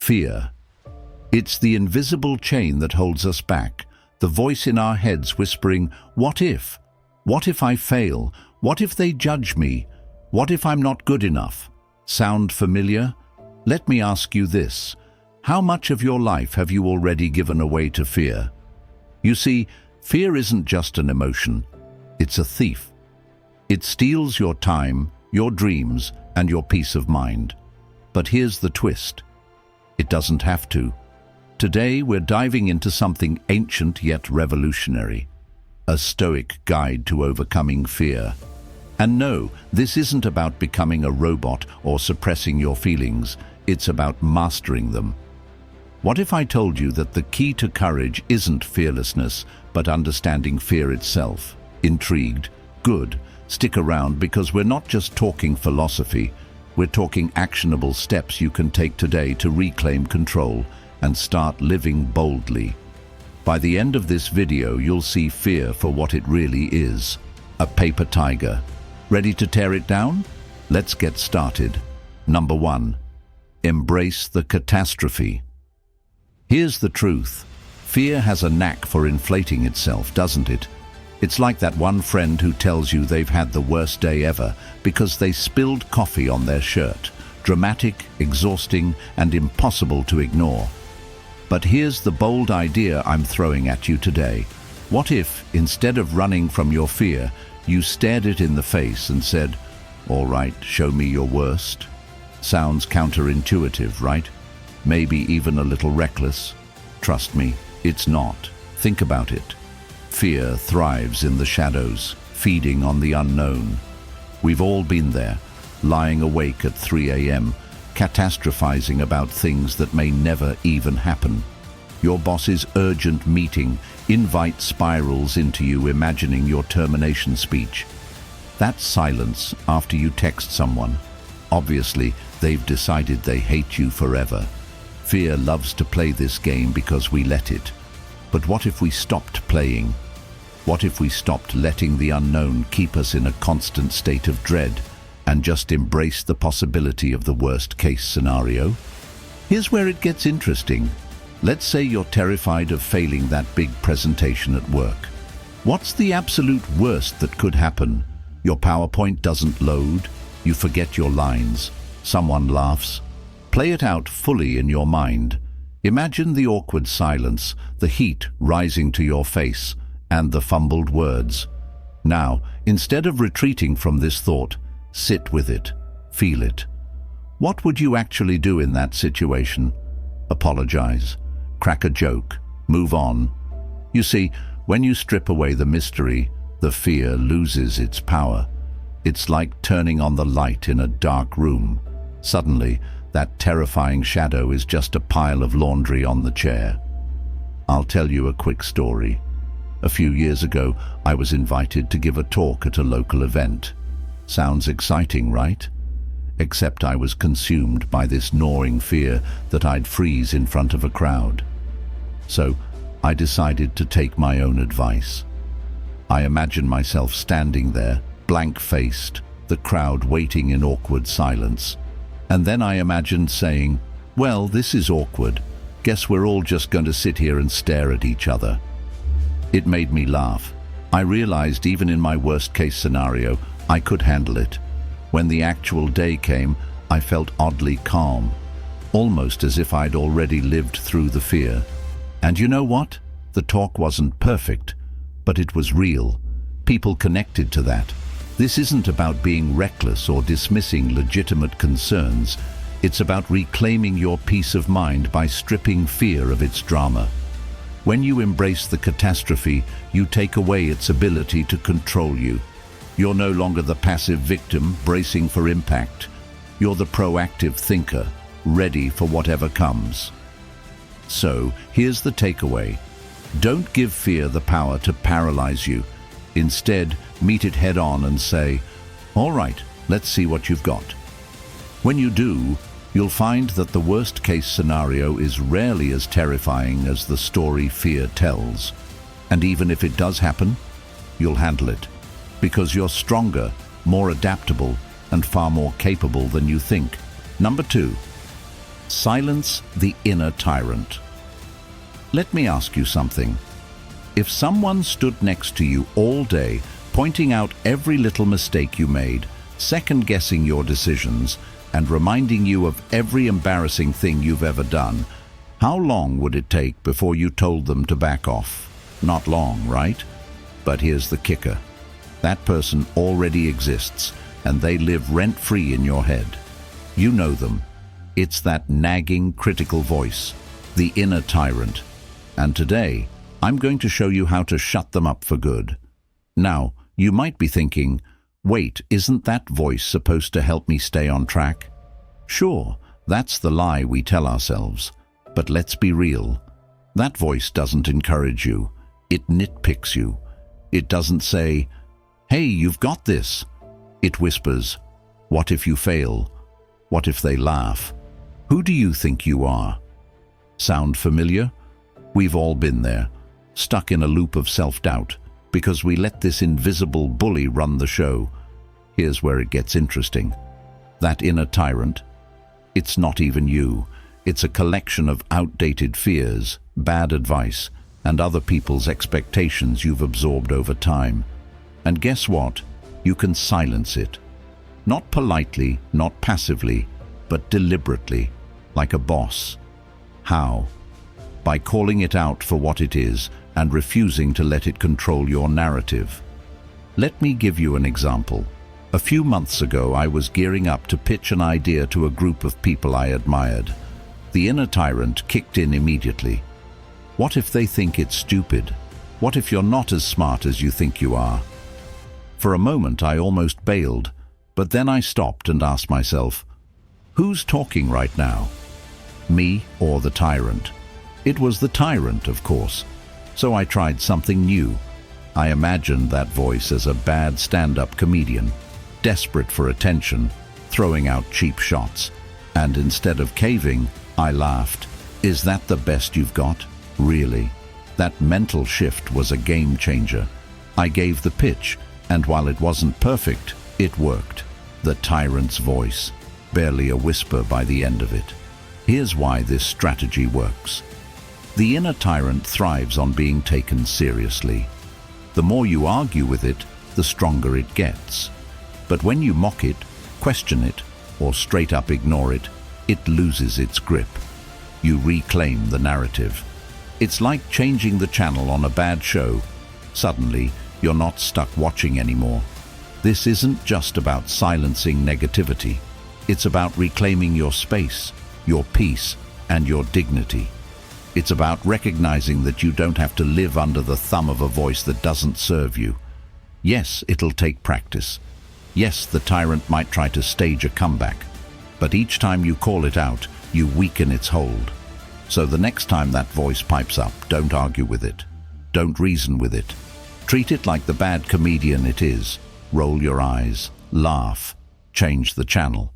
Fear. It's the invisible chain that holds us back, the voice in our heads whispering, "What if? What if I fail? What if they judge me? What if I'm not good enough?" Sound familiar? Let me ask you this. How much of your life have you already given away to fear? You see, fear isn't just an emotion. It's a thief. It steals your time, your dreams, and your peace of mind. But here's the twist. It doesn't have to. Today, we're diving into something ancient yet revolutionary. A Stoic guide to overcoming fear. And no, this isn't about becoming a robot or suppressing your feelings. It's about mastering them. What if I told you that the key to courage isn't fearlessness, but understanding fear itself? Intrigued? Good. Stick around, because we're not just talking philosophy. We're talking actionable steps you can take today to reclaim control and start living boldly. By the end of this video, you'll see fear for what it really is. A paper tiger. Ready to tear it down? Let's get started. Number 1. Embrace the catastrophe. Here's the truth. Fear has a knack for inflating itself, doesn't it? It's like that one friend who tells you they've had the worst day ever because they spilled coffee on their shirt. Dramatic, exhausting, and impossible to ignore. But here's the bold idea I'm throwing at you today. What if, instead of running from your fear, you stared it in the face and said, "All right, show me your worst"? Sounds counterintuitive, right? Maybe even a little reckless. Trust me, it's not. Think about it. Fear thrives in the shadows, feeding on the unknown. We've all been there, lying awake at 3 a.m., catastrophizing about things that may never even happen. Your boss's urgent meeting invites spirals into you, imagining your termination speech. That silence after you text someone. Obviously, they've decided they hate you forever. Fear loves to play this game because we let it. But what if we stopped playing? What if we stopped letting the unknown keep us in a constant state of dread and just embrace the possibility of the worst-case scenario? Here's where it gets interesting. Let's say you're terrified of failing that big presentation at work. What's the absolute worst that could happen? Your PowerPoint doesn't load, you forget your lines, someone laughs. Play it out fully in your mind. Imagine the awkward silence, the heat rising to your face, and the fumbled words. Now, instead of retreating from this thought, sit with it, feel it. What would you actually do in that situation? Apologize, crack a joke, move on. You see, when you strip away the mystery, the fear loses its power. It's like turning on the light in a dark room. Suddenly, that terrifying shadow is just a pile of laundry on the chair. I'll tell you a quick story. A few years ago, I was invited to give a talk at a local event. Sounds exciting, right? Except I was consumed by this gnawing fear that I'd freeze in front of a crowd. So, I decided to take my own advice. I imagined myself standing there, blank-faced, the crowd waiting in awkward silence. And then I imagined saying, "Well, this is awkward. Guess we're all just going to sit here and stare at each other." It made me laugh. I realized even in my worst-case scenario, I could handle it. When the actual day came, I felt oddly calm, almost as if I'd already lived through the fear. And you know what? The talk wasn't perfect, but it was real. People connected to that. This isn't about being reckless or dismissing legitimate concerns. It's about reclaiming your peace of mind by stripping fear of its drama. When you embrace the catastrophe, you take away its ability to control you. You're no longer the passive victim bracing for impact. You're the proactive thinker, ready for whatever comes. So, here's the takeaway. Don't give fear the power to paralyze you. Instead, meet it head-on and say, "All right, let's see what you've got." When you do, you'll find that the worst-case scenario is rarely as terrifying as the story fear tells. And even if it does happen, you'll handle it, because you're stronger, more adaptable, and far more capable than you think. Number 2, Silence the inner tyrant. Let me ask you something. If someone stood next to you all day, pointing out every little mistake you made, second-guessing your decisions, and reminding you of every embarrassing thing you've ever done, how long would it take before you told them to back off? Not long, right? But here's the kicker. That person already exists, and they live rent-free in your head. You know them. It's that nagging, critical voice, the inner tyrant. And today, I'm going to show you how to shut them up for good. Now, you might be thinking, wait, isn't that voice supposed to help me stay on track? Sure, that's the lie we tell ourselves. But let's be real. That voice doesn't encourage you. It nitpicks you. It doesn't say, hey, you've got this. It whispers, what if you fail? What if they laugh? Who do you think you are? Sound familiar? We've all been there, stuck in a loop of self-doubt, because we let this invisible bully run the show. Here's where it gets interesting. That inner tyrant, it's not even you. It's a collection of outdated fears, bad advice, and other people's expectations you've absorbed over time. And guess what? You can silence it. Not politely, not passively, but deliberately, like a boss. How? By calling it out for what it is and refusing to let it control your narrative. Let me give you an example. A few months ago, I was gearing up to pitch an idea to a group of people I admired. The inner tyrant kicked in immediately. What if they think it's stupid? What if you're not as smart as you think you are? For a moment, I almost bailed, but then I stopped and asked myself, who's talking right now? Me or the tyrant? It was the tyrant, of course. So I tried something new. I imagined that voice as a bad stand-up comedian, desperate for attention, throwing out cheap shots. And instead of caving, I laughed. Is that the best you've got? Really? That mental shift was a game changer. I gave the pitch, and while it wasn't perfect, it worked. The tyrant's voice, barely a whisper by the end of it. Here's why this strategy works. The inner tyrant thrives on being taken seriously. The more you argue with it, the stronger it gets. But when you mock it, question it, or straight up ignore it, it loses its grip. You reclaim the narrative. It's like changing the channel on a bad show. Suddenly, you're not stuck watching anymore. This isn't just about silencing negativity. It's about reclaiming your space, your peace, and your dignity. It's about recognizing that you don't have to live under the thumb of a voice that doesn't serve you. Yes, it'll take practice. Yes, the tyrant might try to stage a comeback. But each time you call it out, you weaken its hold. So the next time that voice pipes up, don't argue with it. Don't reason with it. Treat it like the bad comedian it is. Roll your eyes, laugh, change the channel.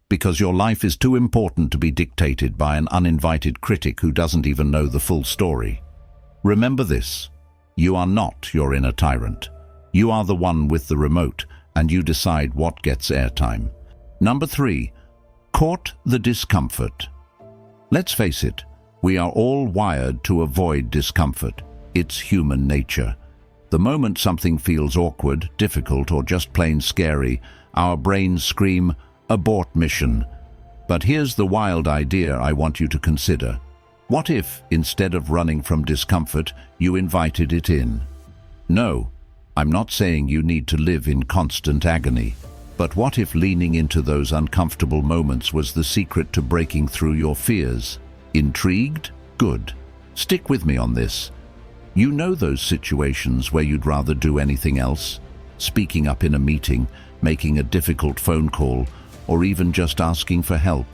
Because your life is too important to be dictated by an uninvited critic who doesn't even know the full story. Remember this, you are not your inner tyrant. You are the one with the remote, and you decide what gets airtime. Number 3, court the discomfort. Let's face it, we are all wired to avoid discomfort. It's human nature. The moment something feels awkward, difficult, or just plain scary, our brains scream, abort mission. But here's the wild idea I want you to consider. What if, instead of running from discomfort, you invited it in? No, I'm not saying you need to live in constant agony. But what if leaning into those uncomfortable moments was the secret to breaking through your fears? Intrigued? Good. Stick with me on this. You know those situations where you'd rather do anything else? Speaking up in a meeting, making a difficult phone call, or even just asking for help.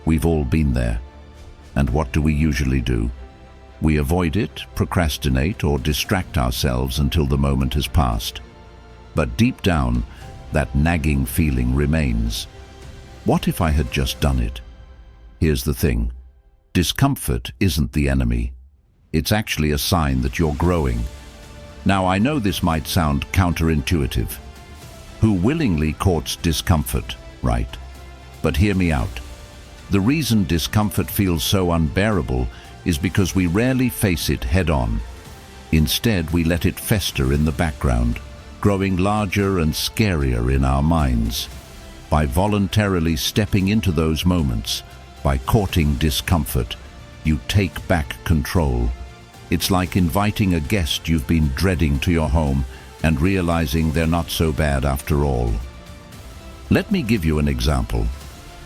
We've all been there. And what do we usually do? We avoid it, procrastinate, or distract ourselves until the moment has passed. But deep down, that nagging feeling remains. What if I had just done it? Here's the thing. Discomfort isn't the enemy. It's actually a sign that you're growing. Now, I know this might sound counterintuitive. Who willingly courts discomfort, right? But hear me out. The reason discomfort feels so unbearable is because we rarely face it head-on. Instead, we let it fester in the background, growing larger and scarier in our minds. By voluntarily stepping into those moments, by courting discomfort, you take back control. It's like inviting a guest you've been dreading to your home and realizing they're not so bad after all. Let me give you an example.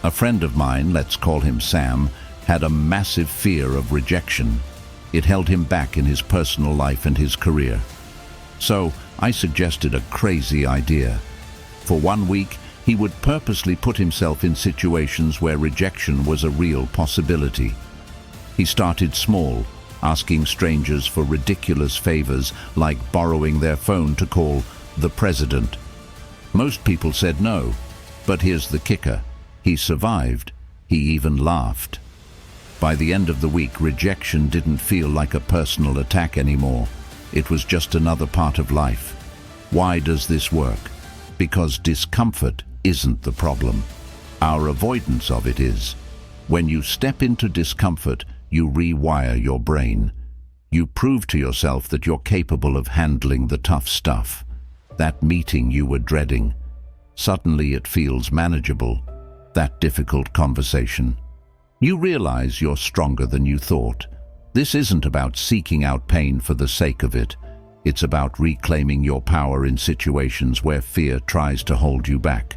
A friend of mine, let's call him Sam, had a massive fear of rejection. It held him back in his personal life and his career. So I suggested a crazy idea. For 1 week, he would purposely put himself in situations where rejection was a real possibility. He started small, asking strangers for ridiculous favors like borrowing their phone to call the president. Most people said no, but here's the kicker. He survived. He even laughed. By the end of the week, rejection didn't feel like a personal attack anymore. It was just another part of life. Why does this work? Because discomfort isn't the problem. Our avoidance of it is. When you step into discomfort, you rewire your brain. You prove to yourself that you're capable of handling the tough stuff. That meeting you were dreading. Suddenly it feels manageable. That difficult conversation. You realize you're stronger than you thought. This isn't about seeking out pain for the sake of it. It's about reclaiming your power in situations where fear tries to hold you back.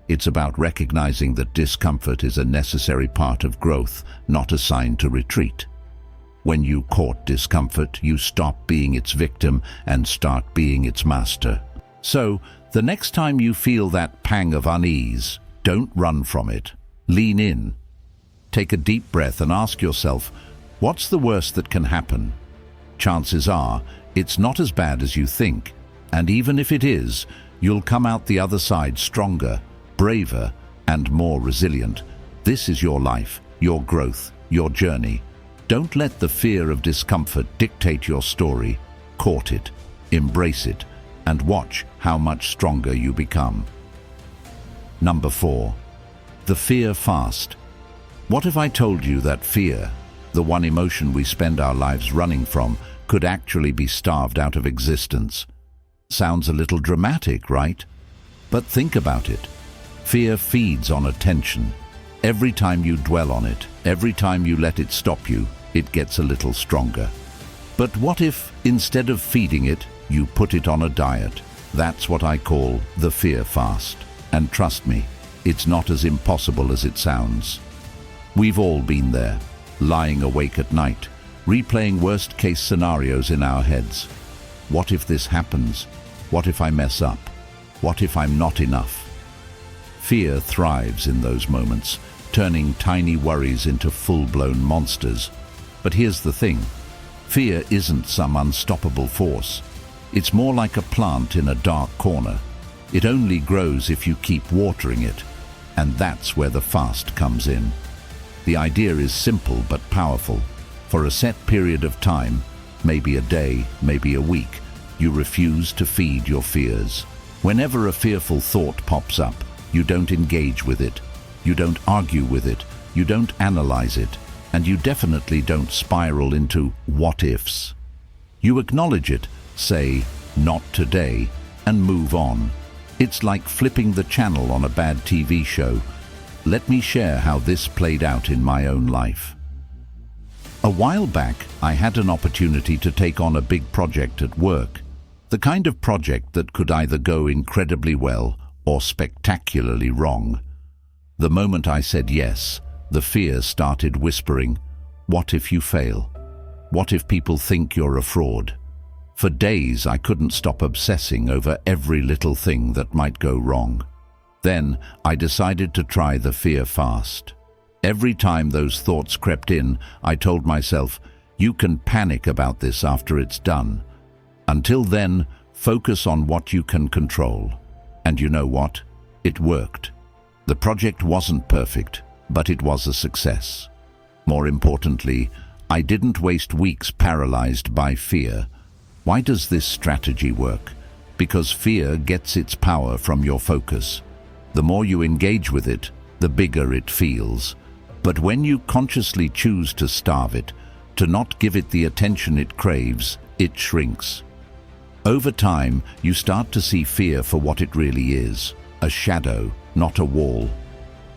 It's about recognizing that discomfort is a necessary part of growth, not a sign to retreat. When you court discomfort, you stop being its victim and start being its master. So, the next time you feel that pang of unease, don't run from it. Lean in. Take a deep breath and ask yourself, what's the worst that can happen? Chances are, it's not as bad as you think. And even if it is, you'll come out the other side stronger, braver, and more resilient. This is your life, your growth, your journey. Don't let the fear of discomfort dictate your story. Court it, embrace it, and watch how much stronger you become. Number 4. The fear fast. What if I told you that fear, the one emotion we spend our lives running from, could actually be starved out of existence? Sounds a little dramatic, right? But think about it. Fear feeds on attention. Every time you dwell on it, every time you let it stop you, it gets a little stronger. But what if, instead of feeding it, you put it on a diet? That's what I call the fear fast. And trust me, it's not as impossible as it sounds. We've all been there, lying awake at night, replaying worst-case scenarios in our heads. What if this happens? What if I mess up? What if I'm not enough? Fear thrives in those moments, turning tiny worries into full-blown monsters. But here's the thing. Fear isn't some unstoppable force. It's more like a plant in a dark corner. It only grows if you keep watering it. And that's where the fast comes in. The idea is simple but powerful. For a set period of time, maybe a day, maybe a week, you refuse to feed your fears. Whenever a fearful thought pops up, you don't engage with it. You don't argue with it. You don't analyze it. And you definitely don't spiral into what-ifs. You acknowledge it, say, "Not today," and move on. It's like flipping the channel on a bad TV show. Let me share how this played out in my own life. A while back, I had an opportunity to take on a big project at work. The kind of project that could either go incredibly well or spectacularly wrong. The moment I said yes, the fear started whispering, "What if you fail? What if people think you're a fraud?" For days, I couldn't stop obsessing over every little thing that might go wrong. Then, I decided to try the fear fast. Every time those thoughts crept in, I told myself, "You can panic about this after it's done. Until then, focus on what you can control." And you know what? It worked. The project wasn't perfect, but it was a success. More importantly, I didn't waste weeks paralyzed by fear. Why does this strategy work? Because fear gets its power from your focus. The more you engage with it, the bigger it feels. But when you consciously choose to starve it, to not give it the attention it craves, it shrinks. Over time, you start to see fear for what it really is, a shadow, not a wall.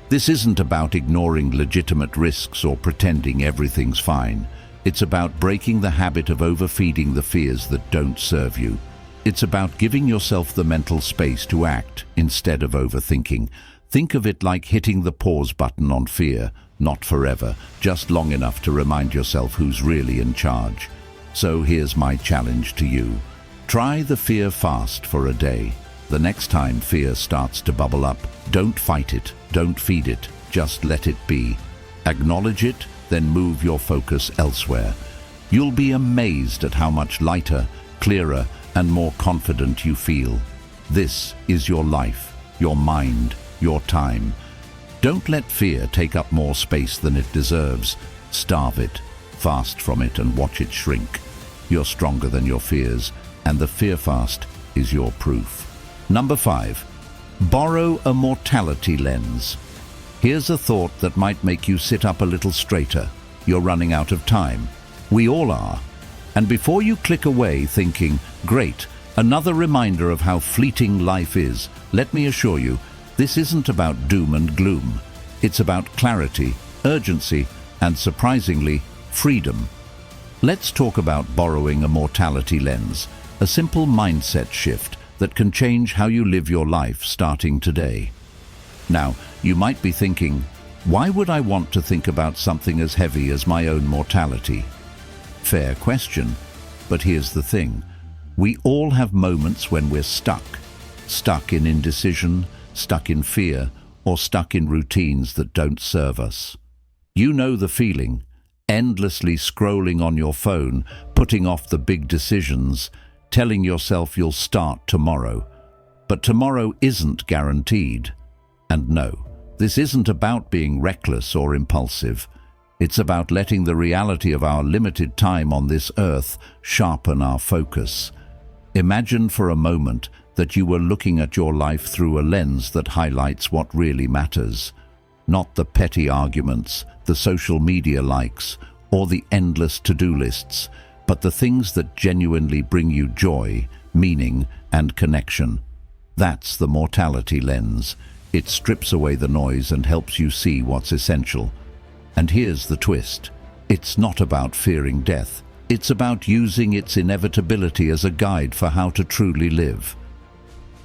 This isn't about ignoring legitimate risks or pretending everything's fine. It's about breaking the habit of overfeeding the fears that don't serve you. It's about giving yourself the mental space to act instead of overthinking. Think of it like hitting the pause button on fear, not forever, just long enough to remind yourself who's really in charge. So here's my challenge to you. Try the fear fast for a day. The next time fear starts to bubble up, don't fight it, don't feed it, just let it be. Acknowledge it, then move your focus elsewhere. You'll be amazed at how much lighter, clearer, and more confident you feel. This is your life, your mind, your time. Don't let fear take up more space than it deserves. Starve it, fast from it, and watch it shrink. You're stronger than your fears, and the fear fast is your proof. Number 5. Borrow a mortality lens. Here's a thought that might make you sit up a little straighter. You're running out of time. We all are. And before you click away thinking, great, another reminder of how fleeting life is, let me assure you, this isn't about doom and gloom. It's about clarity, urgency, and surprisingly, freedom. Let's talk about borrowing a mortality lens, a simple mindset shift that can change how you live your life starting today. Now, you might be thinking, why would I want to think about something as heavy as my own mortality? Fair question, but here's the thing. We all have moments when we're stuck in indecision, stuck in fear, or stuck in routines that don't serve us. You know the feeling, endlessly scrolling on your phone, putting off the big decisions, telling yourself you'll start tomorrow. But tomorrow isn't guaranteed. And no, this isn't about being reckless or impulsive. It's about letting the reality of our limited time on this earth sharpen our focus. Imagine for a moment that you were looking at your life through a lens that highlights what really matters. Not the petty arguments, the social media likes, or the endless to-do lists, but the things that genuinely bring you joy, meaning, and connection. That's the mortality lens. It strips away the noise and helps you see what's essential. And here's the twist. It's not about fearing death. It's about using its inevitability as a guide for how to truly live.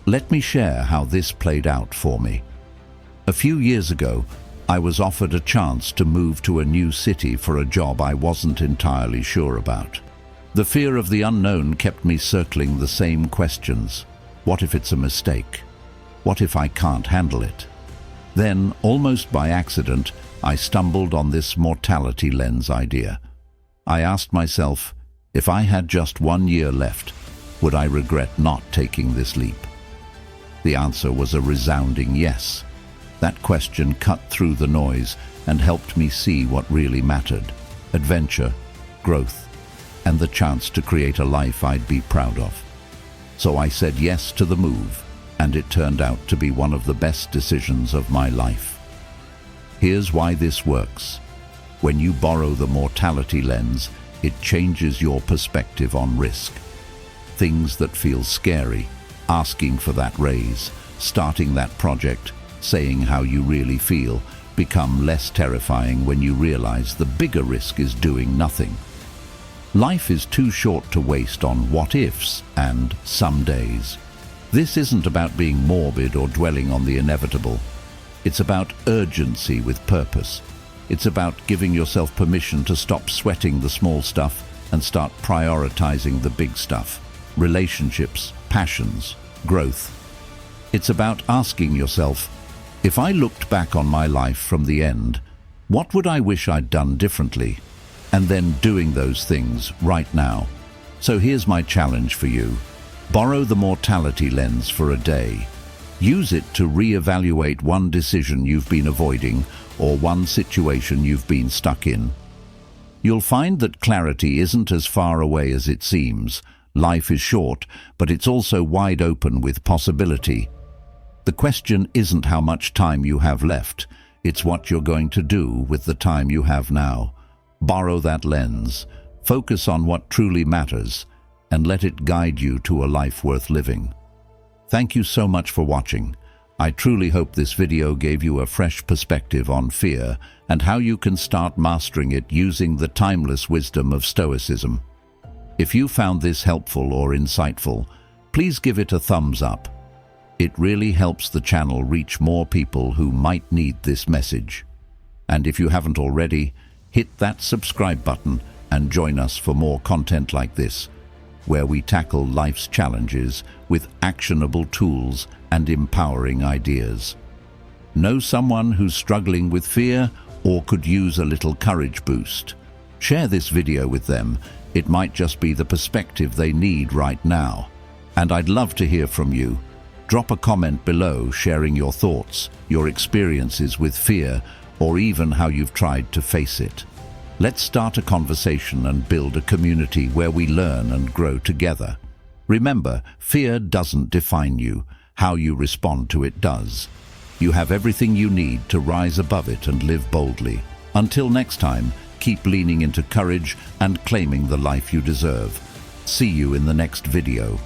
Let me share how this played out for me. A few years ago, I was offered a chance to move to a new city for a job I wasn't entirely sure about. The fear of the unknown kept me circling the same questions. What if it's a mistake? What if I can't handle it? Then, almost by accident, I stumbled on this mortality lens idea. I asked myself, if I had just 1 year left, would I regret not taking this leap? The answer was a resounding yes. That question cut through the noise and helped me see what really mattered: adventure, growth, and the chance to create a life I'd be proud of. So I said yes to the move, and it turned out to be one of the best decisions of my life. Here's why this works. When you borrow the mortality lens, it changes your perspective on risk. Things that feel scary, asking for that raise, starting that project, saying how you really feel, become less terrifying when you realize the bigger risk is doing nothing. Life is too short to waste on what-ifs and some days. This isn't about being morbid or dwelling on the inevitable. It's about urgency with purpose. It's about giving yourself permission to stop sweating the small stuff and start prioritizing the big stuff: relationships, passions, growth. It's about asking yourself, if I looked back on my life from the end, what would I wish I'd done differently? And then doing those things right now. So here's my challenge for you. Borrow the mortality lens for a day. Use it to reevaluate one decision you've been avoiding or one situation you've been stuck in. You'll find that clarity isn't as far away as it seems. Life is short, but it's also wide open with possibility. The question isn't how much time you have left. It's what you're going to do with the time you have now. Borrow that lens, focus on what truly matters, and let it guide you to a life worth living. Thank you so much for watching. I truly hope this video gave you a fresh perspective on fear and how you can start mastering it using the timeless wisdom of Stoicism. If you found this helpful or insightful, please give it a thumbs up. It really helps the channel reach more people who might need this message. And if you haven't already, hit that subscribe button and join us for more content like this, where we tackle life's challenges with actionable tools and empowering ideas. Know someone who's struggling with fear or could use a little courage boost? Share this video with them. It might just be the perspective they need right now. And I'd love to hear from you. Drop a comment below sharing your thoughts, your experiences with fear, or even how you've tried to face it. Let's start a conversation and build a community where we learn and grow together. Remember, fear doesn't define you. How you respond to it does. You have everything you need to rise above it and live boldly. Until next time, keep leaning into courage and claiming the life you deserve. See you in the next video.